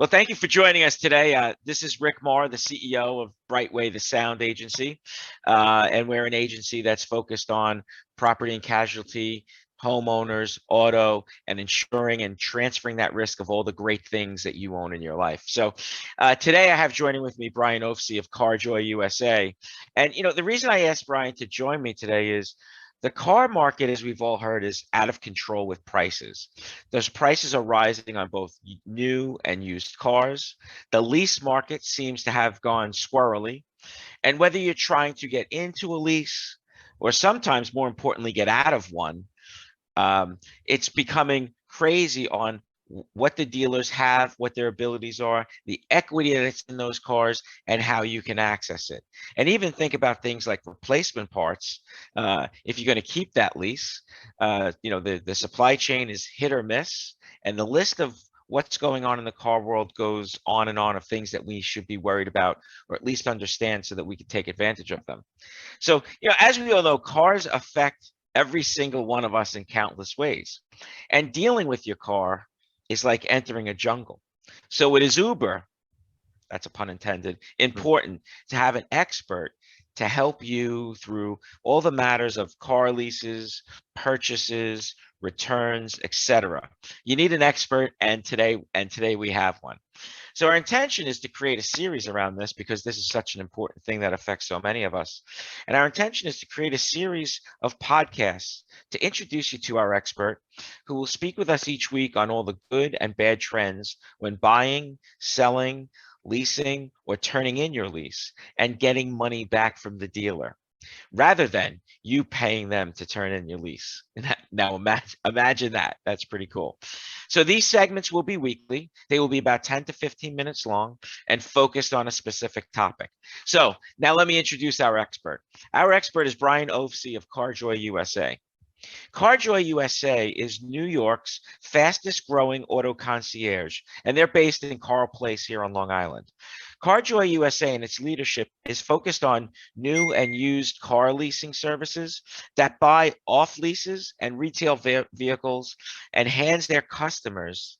Well, thank you for joining us today. This is Rick Marr, the CEO of Brightway, the sound agency. And we're an agency that's focused on property and casualty, homeowners, auto, and insuring and transferring that risk of all the great things that you own in your life. So today I have joining with me Brian Ofsie of CarJoy USA. And, the reason I asked Brian to join me today is the car market, as we've all heard, is out of control with prices. Those prices are rising on both new and used cars. The lease market seems to have gone squirrely. And whether you're trying to get into a lease or sometimes more importantly, get out of one, it's becoming crazy on what the dealers have, what their abilities are, the equity that's in those cars, and how you can access it. And even think about things like replacement parts. If you're going to keep that lease, the supply chain is hit or miss, and the list of what's going on in the car world goes on and on of things that we should be worried about, or at least understand so that we can take advantage of them. So, as we all know, cars affect every single one of us in countless ways. And dealing with your car is like entering a jungle. So it is uber, that's a pun intended, important to have an expert to help you through all the matters of car leases, purchases, returns, etc. You need an expert, and today we have one. So our intention is to create a series around this because this is such an important thing that affects so many of us. And our intention is to create a series of podcasts to introduce you to our expert who will speak with us each week on all the good and bad trends when buying, selling, leasing, or turning in your lease and getting money back from the dealer, rather than you paying them to turn in your lease. Now imagine that. That's pretty cool. So these segments will be weekly. They will be about 10 to 15 minutes long and focused on a specific topic. So now let me introduce our expert. Our expert is Brian Ofsie of CarJoy USA. CarJoy USA is New York's fastest growing auto concierge, and they're based in Coral Place here on Long Island. CarJoy USA and its leadership is focused on new and used car leasing services that buy off leases and retail vehicles and hands their customers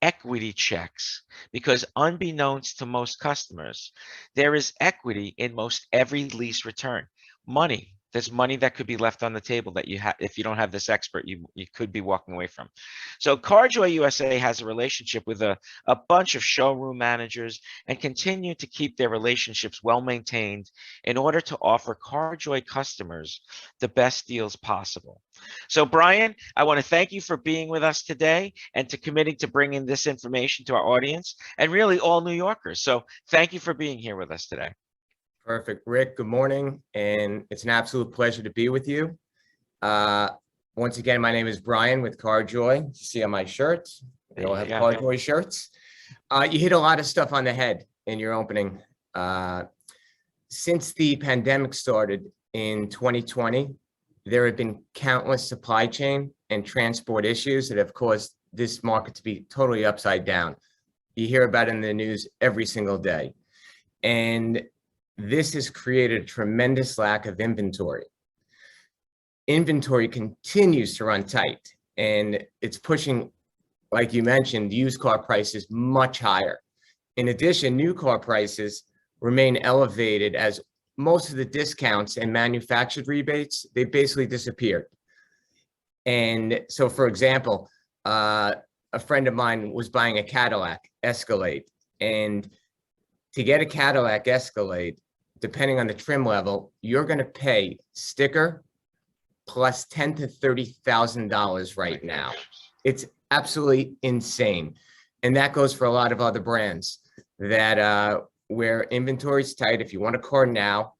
equity checks, because unbeknownst to most customers, there is equity in most every lease return. Money. There's money that could be left on the table that you have if you don't have this expert, you could be walking away from. So CarJoy USA has a relationship with a bunch of showroom managers and continue to keep their relationships well maintained in order to offer CarJoy customers the best deals possible. So Brian, I want to thank you for being with us today and to committing to bringing this information to our audience and really all New Yorkers. So thank you for being here with us today. Perfect. Rick, good morning, and it's an absolute pleasure to be with you. Once again, my name is Brian with CarJoy. You see on my shirt, we all have CarJoy shirts. You hit a lot of stuff on the head in your opening. Since the pandemic started in 2020, there have been countless supply chain and transport issues that have caused this market to be totally upside down. You hear about it in the news every single day. And this has created a tremendous lack of inventory. Inventory continues to run tight, and it's pushing, like you mentioned, used car prices much higher. In addition, new car prices remain elevated as most of the discounts and manufactured rebates, they basically disappeared. And so, for example, a friend of mine was buying a Cadillac Escalade, and to get a Cadillac Escalade, depending on the trim level, you're going to pay sticker plus $10,000 to $30,000 right now. It's absolutely insane, and that goes for a lot of other brands that where inventory is tight. If you want a car now,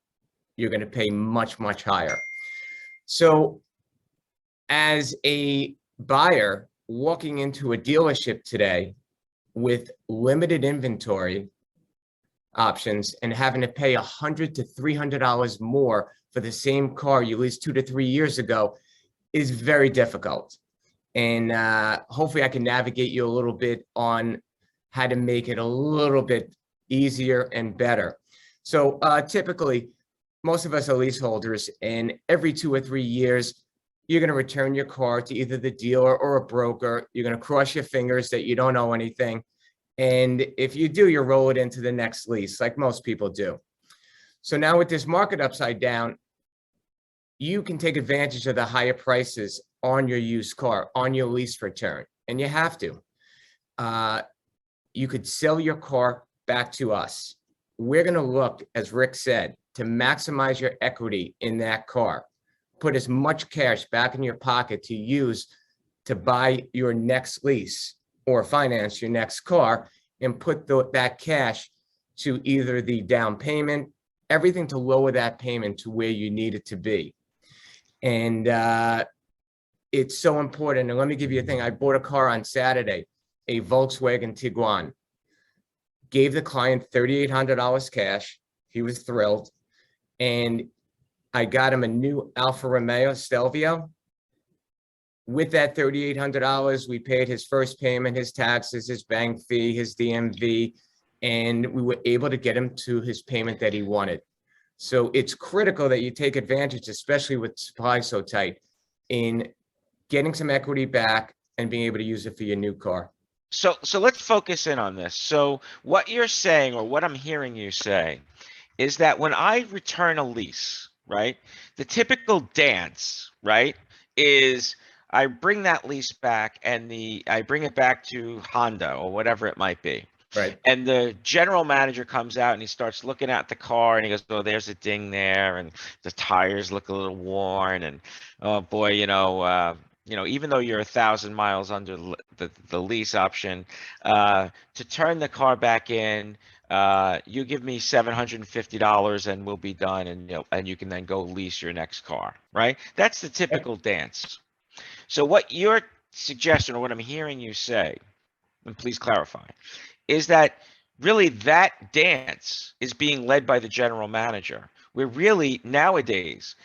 you're going to pay much, much higher. So, as a buyer walking into a dealership today with limited inventory options and having to pay $100 to $300 more for the same car you leased 2 to 3 years ago is very difficult. And hopefully I can navigate you a little bit on how to make it a little bit easier and better. So typically, most of us are leaseholders, and every 2 or 3 years, you're going to return your car to either the dealer or a broker. You're going to cross your fingers that you don't owe anything, And if you do, you roll it into the next lease, like most people do. So now with this market upside down, you can take advantage of the higher prices on your used car, on your lease return, and you have to. You could sell your car back to us. We're going to look, as Rick said, to maximize your equity in that car. Put as much cash back in your pocket to use to buy your next lease or finance your next car, and put that cash to either the down payment, everything to lower that payment to where you need it to be. And it's so important. And let me give you a thing. I bought a car on Saturday, a Volkswagen Tiguan. Gave the client $3,800 cash. He was thrilled. And I got him a new Alfa Romeo Stelvio. With that $3,800, we paid his first payment, his taxes, his bank fee, his DMV, and we were able to get him to his payment that he wanted. So it's critical that you take advantage, especially with supply so tight, in getting some equity back and being able to use it for your new car. So let's focus in on this. So what you're saying, or what I'm hearing you say, is that when I return a lease, right, the typical dance, right, is I bring that lease back and I bring it back to Honda or whatever it might be. Right. And the general manager comes out and he starts looking at the car and he goes, oh, there's a ding there, and the tires look a little worn, and oh boy, even though you're 1,000 miles under the lease option, to turn the car back in, you give me $750 and we'll be done, and you can then go lease your next car, right? That's the typical dance. So what your suggestion, or what I'm hearing you say, and please clarify, is that really that dance is being led by the general manager, where really nowadays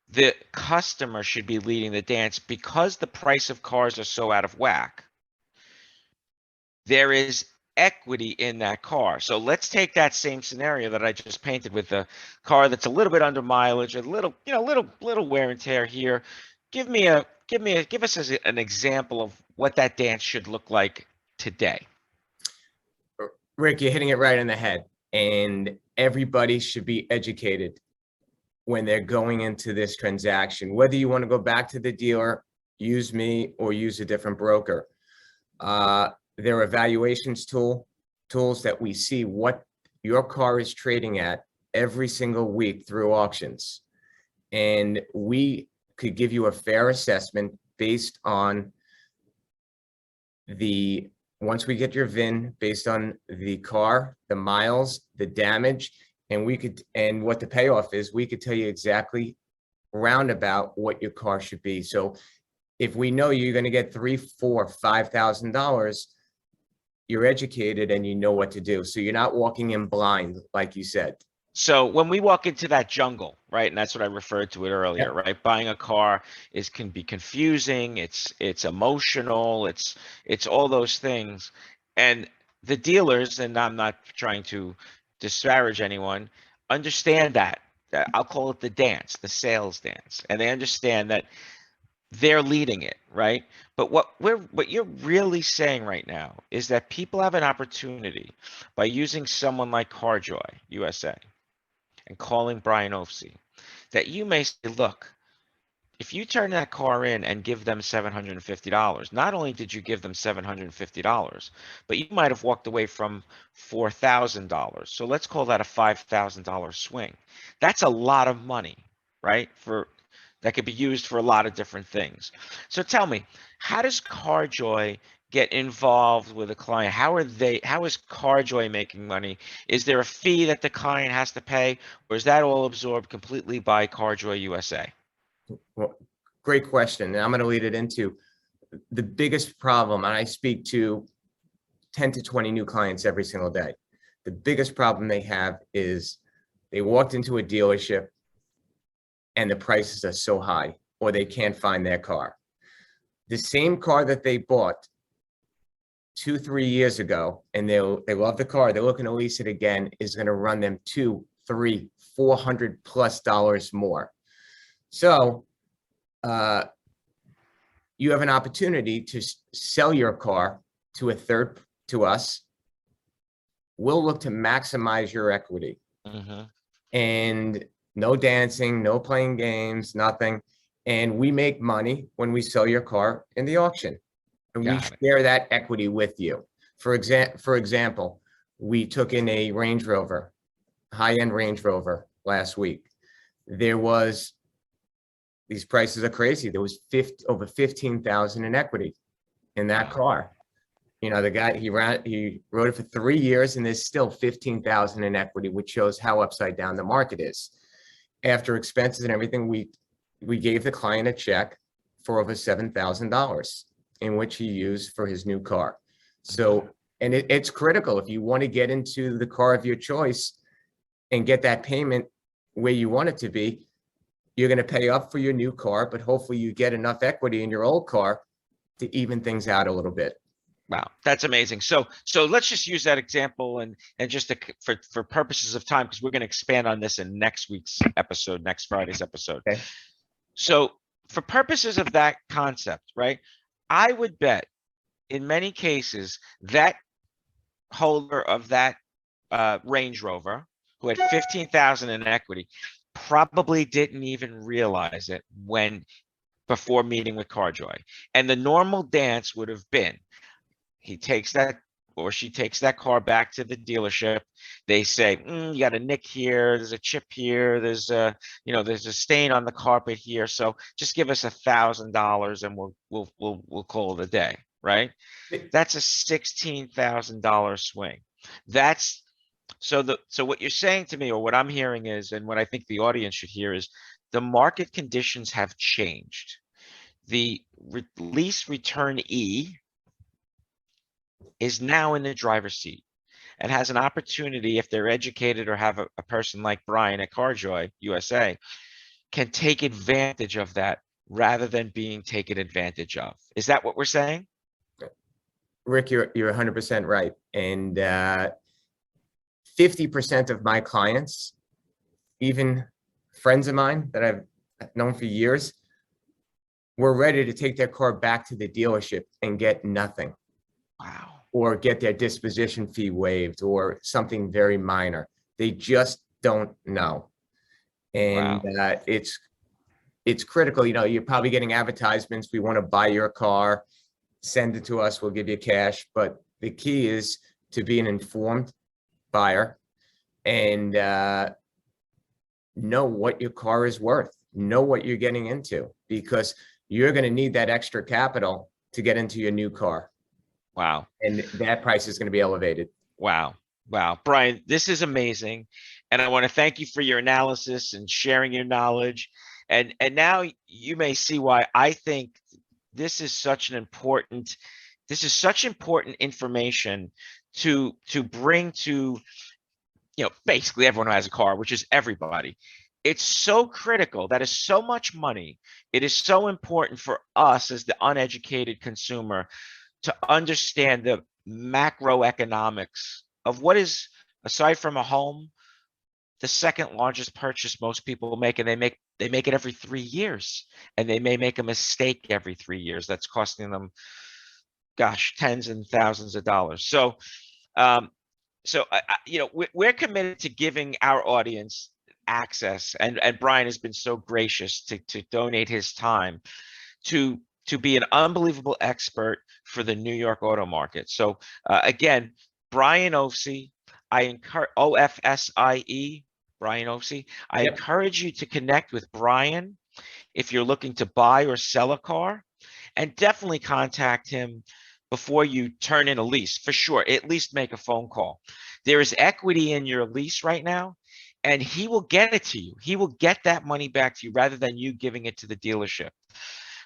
the customer should be leading the dance because the price of cars are so out of whack. There is equity in that car. So let's take that same scenario that I just painted with the car that's a little bit under mileage, a little wear and tear here. Give us an example of what that dance should look like today. Rick, you're hitting it right in the head, and everybody should be educated when they're going into this transaction, whether you want to go back to the dealer, use me, or use a different broker. There are evaluations tools that we see what your car is trading at every single week through auctions. And we could give you a fair assessment based on once we get your VIN, based on the car, the miles, the damage, and what the payoff is, we could tell you exactly roundabout what your car should be. So if we know you're going to get $3,000, $4,000, $5,000, you're educated and you know what to do. So you're not walking in blind, like you said. So when we walk into that jungle, right, and that's what I referred to it earlier, Yep. right? Buying a car can be confusing. It's emotional. It's all those things, and the dealers, and I'm not trying to disparage anyone, understand that. I'll call it the dance, the sales dance, and they understand that they're leading it, right? But what you're really saying right now is that people have an opportunity by using someone like CarJoy USA and calling Brian Ofsie, that you may say, look, if you turn that car in and give them $750, not only did you give them $750, but you might have walked away from $4,000. So let's call that a $5,000 swing. That's a lot of money, right? That could be used for a lot of different things. So tell me, how does CarJoy get involved with a client? How is CarJoy making money? Is there a fee that the client has to pay, or is that all absorbed completely by CarJoy USA? Well, great question. And I'm going to lead it into the biggest problem. And I speak to 10 to 20 new clients every single day. The biggest problem they have is they walked into a dealership and the prices are so high, or they can't find their car. The same car that they bought 2-3 years ago, and they love the car, they're looking to lease it again, is going to run them $200, $300, $400+ more. So you have an opportunity to sell your car to us we'll look to maximize your equity. Mhm. And no dancing, no playing games, nothing. And we make money when we sell your car in the auction. And we Got it. share that equity with you. For example, we took in a Range Rover, high-end Range Rover last week. There was, these prices are crazy. There was over 15,000 in equity in that Wow. car. You know, the guy, he rode it for 3 years and there's still 15,000 in equity, which shows how upside down the market is. After expenses and everything, we gave the client a check for over $7,000 in which he used for his new car. So, and it's critical if you want to get into the car of your choice and get that payment where you want it to be, you're going to pay up for your new car, but hopefully you get enough equity in your old car to even things out a little bit. Wow, that's amazing. So let's just use that example and just for purposes of time, because we're going to expand on this in next week's episode, next Friday's episode. Okay. So for purposes of that concept, right? I would bet in many cases that holder of that Range Rover who had 15,000 in equity probably didn't even realize it before meeting with CarJoy. And the normal dance would have been, he takes that or she takes that car back to the dealership. They say, you got a nick here, there's a chip here, there's there's a stain on the carpet here. So just give us $1,000 and we'll call it a day, right? That's a $16,000 swing. So what you're saying to me, or what I'm hearing is, and what I think the audience should hear is, the market conditions have changed. The lease return is now in the driver's seat and has an opportunity, if they're educated or have a person like Brian at CarJoy USA, can take advantage of that rather than being taken advantage of. Is that what we're saying? Rick, you're 100% right. And 50% of my clients, even friends of mine that I've known for years, were ready to take their car back to the dealership and get nothing. Wow. Or get their disposition fee waived or something very minor. They just don't know. And Wow. it's critical. You know, you're probably getting advertisements. We want to buy your car, send it to us, we'll give you cash. But the key is to be an informed buyer and know what your car is worth, know what you're getting into, because you're going to need that extra capital to get into your new car. Wow. And that price is going to be elevated. Wow. Wow. Brian, this is amazing. And I want to thank you for your analysis and sharing your knowledge. And now you may see why I think this is such important information to bring to, basically everyone who has a car, which is everybody. It's so critical. That is so much money. It is so important for us as the uneducated consumer to understand the macroeconomics of what is, aside from a home, the second largest purchase most people make, and they make it every 3 years, and they may make a mistake every 3 years that's costing them, gosh, tens and thousands of dollars. So we're committed to giving our audience access, and Brian has been so gracious to donate his time to be an unbelievable expert for the New York auto market. So again, Brian Ofsie, I encourage OFSIE, Brian Ofsie. I Yep. encourage you to connect with Brian if you're looking to buy or sell a car, and definitely contact him before you turn in a lease. For sure, at least make a phone call. There is equity in your lease right now, and he will get it to you. He will get that money back to you rather than you giving it to the dealership.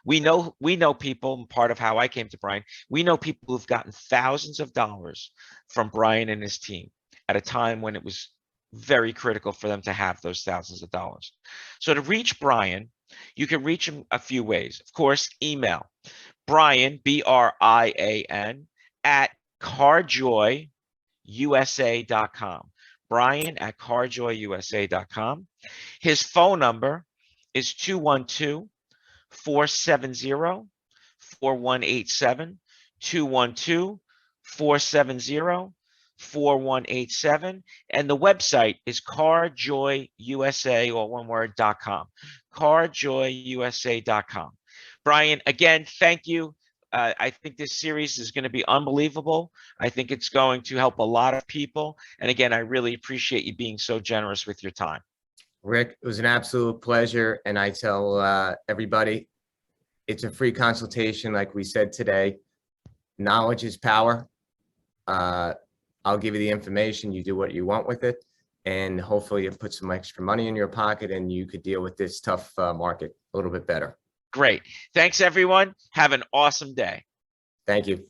We know people, part of how I came to Brian, we know people who've gotten thousands of dollars from Brian and his team at a time when it was very critical for them to have those thousands of dollars. So to reach Brian, you can reach him a few ways. Of course, email Brian, BRIAN, at carjoyusa.com. Brian at carjoyusa.com. His phone number is 212-470-4187, 212-470-4187. 4187. And the website is carjoyusa, or one word.com. Carjoyusa.com. Brian, again, thank you. I think this series is going to be unbelievable. I think it's going to help a lot of people. And again, I really appreciate you being so generous with your time. Rick, it was an absolute pleasure. And I tell everybody, it's a free consultation. Like we said today, knowledge is power. I'll give you the information. You do what you want with it. And hopefully it puts some extra money in your pocket and you could deal with this tough market a little bit better. Great. Thanks, everyone. Have an awesome day. Thank you.